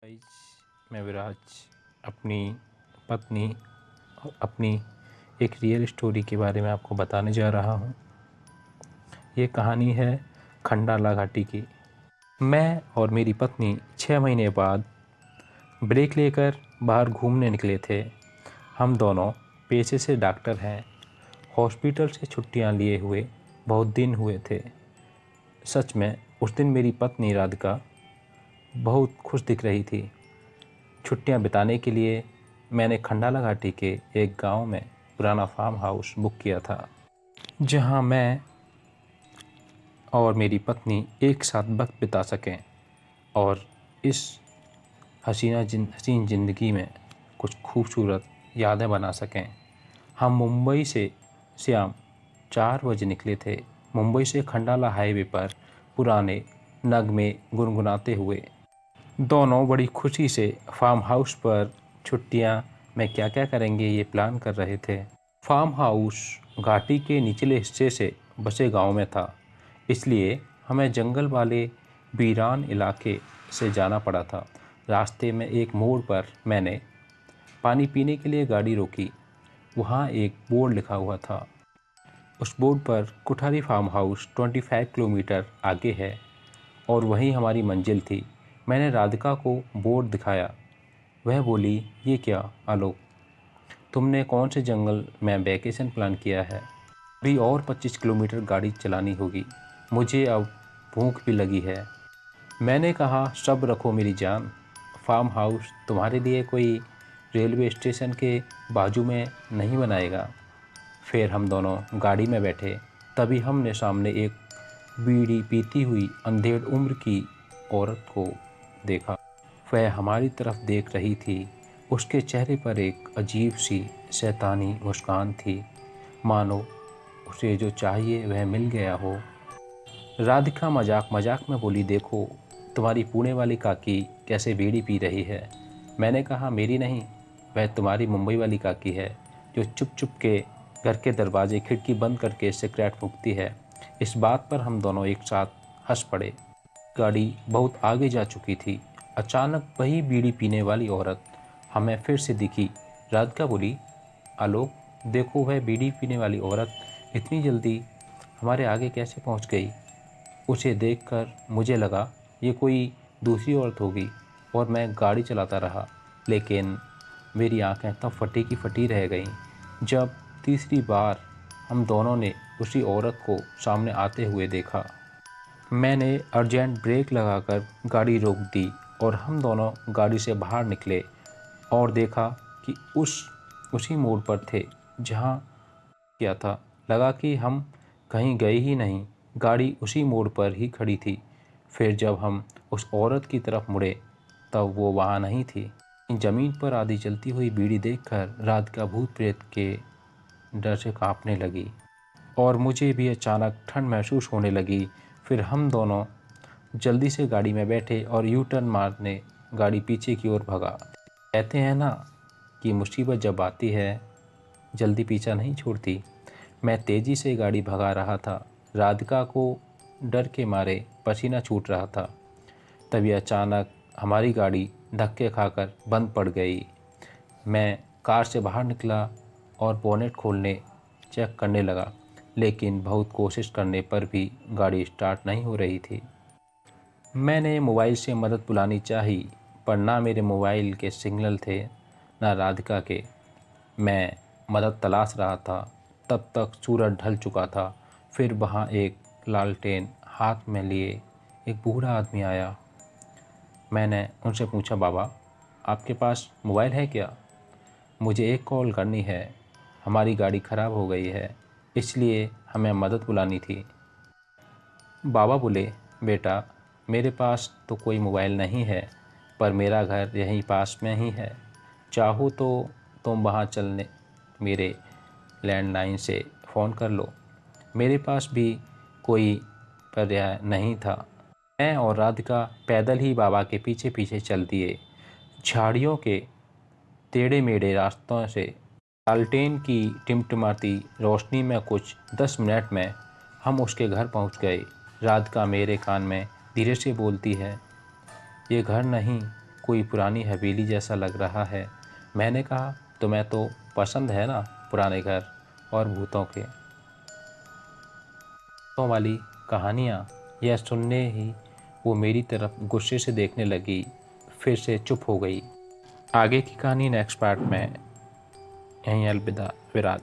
Guys, मैं विराज अपनी पत्नी और अपनी एक रियल स्टोरी के बारे में आपको बताने जा रहा हूँ। ये कहानी है खंडाला घाटी की। मैं और मेरी पत्नी 6 महीने बाद ब्रेक लेकर बाहर घूमने निकले थे। हम दोनों पेशे से डॉक्टर हैं। हॉस्पिटल से छुट्टियां लिए हुए बहुत दिन हुए थे। सच में उस दिन मेरी पत्नी राधिका बहुत खुश दिख रही थी। छुट्टियां बिताने के लिए मैंने खंडाला घाटी के एक गांव में पुराना फार्म हाउस बुक किया था, जहां मैं और मेरी पत्नी एक साथ वक्त बिता सकें और इस हसीन ज़िंदगी में कुछ खूबसूरत यादें बना सकें। हम मुंबई से शाम 4 बजे निकले थे। मुंबई से खंडाला हाईवे पर पुराने नगमे गुनगुनाते हुए दोनों बड़ी खुशी से फार्म हाउस पर छुट्टियां में क्या क्या करेंगे ये प्लान कर रहे थे। फार्म हाउस घाटी के निचले हिस्से से बसे गांव में था, इसलिए हमें जंगल वाले वीरान इलाके से जाना पड़ा था। रास्ते में एक मोड़ पर मैंने पानी पीने के लिए गाड़ी रोकी। वहाँ एक बोर्ड लिखा हुआ था। उस बोर्ड पर कुठारी फार्म हाउस 25 किलोमीटर आगे है और वहीं हमारी मंजिल थी। मैंने राधिका को बोर्ड दिखाया। वह बोली, ये क्या आलोक, तुमने कौन से जंगल में वैकेशन प्लान किया है? अभी और 25 किलोमीटर गाड़ी चलानी होगी। मुझे अब भूख भी लगी है। मैंने कहा, सब्र रखो मेरी जान। फार्म हाउस तुम्हारे लिए कोई रेलवे स्टेशन के बाजू में नहीं बनाएगा। फिर हम दोनों गाड़ी में बैठे। तभी हमने सामने एक बीड़ी पीती हुई अंधेड़ उम्र की औरत को देखा। वह हमारी तरफ देख रही थी। उसके चेहरे पर एक अजीब सी शैतानी मुस्कान थी, मानो उसे जो चाहिए वह मिल गया हो। राधिका मजाक मजाक में बोली, देखो तुम्हारी पुणे वाली काकी कैसे बीड़ी पी रही है। मैंने कहा, मेरी नहीं, वह तुम्हारी मुंबई वाली काकी है जो चुप चुप के घर के दरवाजे खिड़की बंद करके सिगरेट फूंकती है। इस बात पर हम दोनों एक साथ हंस पड़े। गाड़ी बहुत आगे जा चुकी थी। अचानक वही बीड़ी पीने वाली औरत हमें फिर से दिखी। राधिका बोली, आलोक देखो, वह बीड़ी पीने वाली औरत इतनी जल्दी हमारे आगे कैसे पहुंच गई। उसे देखकर मुझे लगा ये कोई दूसरी औरत होगी और मैं गाड़ी चलाता रहा, लेकिन मेरी आंखें तब फटी की फटी रह गईं जब तीसरी बार हम दोनों ने उसी औरत को सामने आते हुए देखा। मैंने अर्जेंट ब्रेक लगाकर गाड़ी रोक दी और हम दोनों गाड़ी से बाहर निकले और देखा कि उसी मोड़ पर थे जहाँ किया था। लगा कि हम कहीं गए ही नहीं, गाड़ी उसी मोड़ पर ही खड़ी थी। फिर जब हम उस औरत की तरफ मुड़े तब वो वहाँ नहीं थी। ज़मीन पर आधी जलती हुई बीड़ी देखकर राधिका भूत प्रेत के डर से कांपने लगी और मुझे भी अचानक ठंड महसूस होने लगी। फिर हम दोनों जल्दी से गाड़ी में बैठे और यू टर्न मारने गाड़ी पीछे की ओर भगा। कहते हैं ना कि मुसीबत जब आती है जल्दी पीछा नहीं छोड़ती। मैं तेज़ी से गाड़ी भगा रहा था। राधिका को डर के मारे पसीना छूट रहा था। तभी अचानक हमारी गाड़ी धक्के खाकर बंद पड़ गई। मैं कार से बाहर निकला और बोनेट खोलने चेक करने लगा, लेकिन बहुत कोशिश करने पर भी गाड़ी स्टार्ट नहीं हो रही थी। मैंने मोबाइल से मदद बुलानी चाही, पर ना मेरे मोबाइल के सिग्नल थे ना राधिका के। मैं मदद तलाश रहा था। तब तक सूरज ढल चुका था। फिर वहाँ एक लालटेन हाथ में लिए एक बूढ़ा आदमी आया। मैंने उनसे पूछा, बाबा आपके पास मोबाइल है क्या? मुझे एक कॉल करनी है। हमारी गाड़ी ख़राब हो गई है, इसलिए हमें मदद बुलानी थी। बाबा बोले, बेटा मेरे पास तो कोई मोबाइल नहीं है, पर मेरा घर यहीं पास में ही है। चाहो तो तुम वहाँ चलने मेरे लैंडलाइन से फ़ोन कर लो। मेरे पास भी कोई पर्याय नहीं था। मैं और राधिका पैदल ही बाबा के पीछे पीछे चल दिए। झाड़ियों के टेढ़े मेढ़े रास्तों से लालटेन की टिमटिमाती रोशनी में कुछ 10 मिनट में हम उसके घर पहुंच गए। राधिका मेरे कान में धीरे से बोलती है, ये घर नहीं, कोई पुरानी हवेली जैसा लग रहा है। मैंने कहा, तुम्हें तो पसंद है ना पुराने घर और भूतों के भूतों वाली कहानियाँ। यह सुनने ही वो मेरी तरफ गुस्से से देखने लगी, फिर से चुप हो गई। आगे की कहानी नेक्स्ट पार्ट में। यहीं अलविदा विराज।